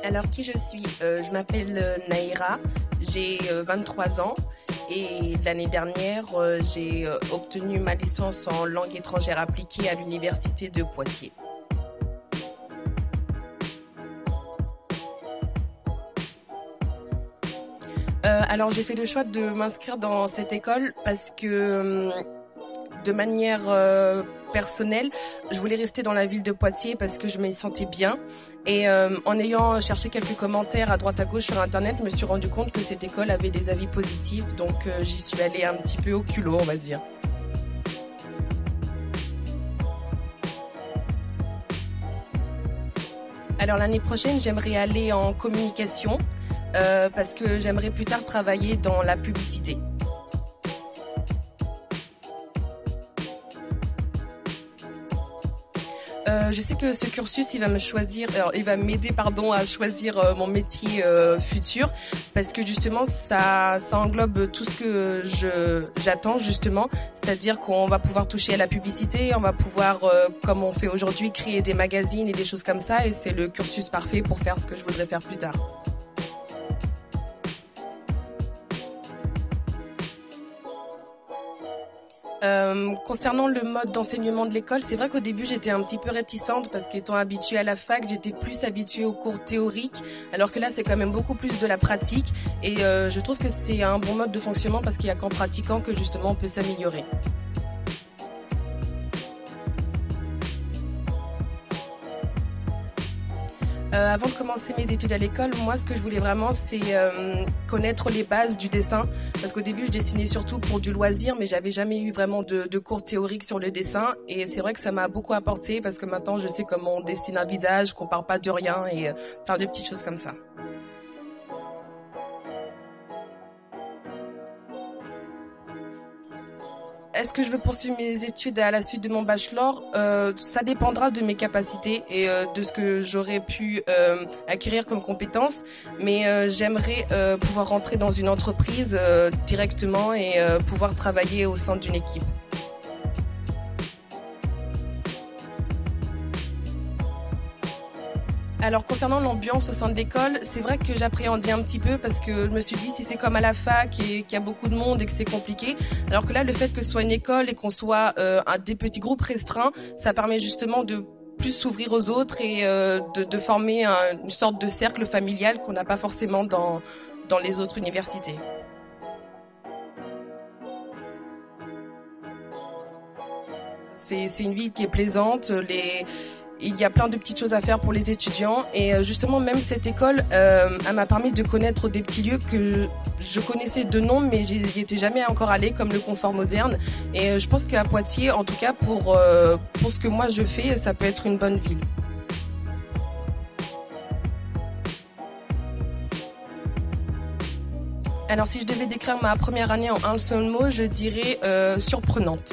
Alors, qui je suis? Je m'appelle Naïra, j'ai 23 ans et l'année dernière, j'ai obtenu ma licence en langue étrangère appliquée à l'Université de Poitiers. Alors, j'ai fait le choix de m'inscrire dans cette école parce que de manière personnelle, je voulais rester dans la ville de Poitiers parce que je m'y sentais bien. Et en ayant cherché quelques commentaires à droite à gauche sur Internet, je me suis rendu compte que cette école avait des avis positifs. Donc j'y suis allée un petit peu au culot, on va dire. Alors l'année prochaine, j'aimerais aller en communication parce que j'aimerais plus tard travailler dans la publicité. Je sais que ce cursus, il va m'aider, pardon, à choisir mon métier futur, parce que justement, ça englobe tout ce que j'attends justement, c'est-à-dire qu'on va pouvoir toucher à la publicité, on va pouvoir, comme on fait aujourd'hui, créer des magazines et des choses comme ça, et c'est le cursus parfait pour faire ce que je voudrais faire plus tard. Concernant le mode d'enseignement de l'école, c'est vrai qu'au début j'étais un petit peu réticente parce qu'étant habituée à la fac, j'étais plus habituée aux cours théoriques, alors que là c'est quand même beaucoup plus de la pratique et je trouve que c'est un bon mode de fonctionnement parce qu'il n'y a qu'en pratiquant que justement on peut s'améliorer. Avant de commencer mes études à l'école, moi ce que je voulais vraiment c'est connaître les bases du dessin parce qu'au début je dessinais surtout pour du loisir mais j'avais jamais eu vraiment de cours théoriques sur le dessin et c'est vrai que ça m'a beaucoup apporté parce que maintenant je sais comment on dessine un visage, qu'on part pas de rien et plein de petites choses comme ça. Est-ce que je veux poursuivre mes études à la suite de mon bachelor? Ça dépendra de mes capacités et de ce que j'aurais pu acquérir comme compétences. Mais j'aimerais pouvoir rentrer dans une entreprise directement et pouvoir travailler au sein d'une équipe. Alors concernant l'ambiance au sein de l'école, c'est vrai que j'appréhendais un petit peu parce que je me suis dit si c'est comme à la fac et qu'il y a beaucoup de monde et que c'est compliqué, alors que là le fait que ce soit une école et qu'on soit des petits groupes restreints, ça permet justement de plus s'ouvrir aux autres et de former une sorte de cercle familial qu'on n'a pas forcément dans les autres universités. C'est une ville qui est plaisante, il y a plein de petites choses à faire pour les étudiants et justement même cette école, elle m'a permis de connaître des petits lieux que je connaissais de nom mais j'y étais jamais encore allée comme le Confort Moderne et je pense qu'à Poitiers, en tout cas pour ce que moi je fais, ça peut être une bonne ville. Alors si je devais décrire ma première année en un seul mot, je dirais surprenante.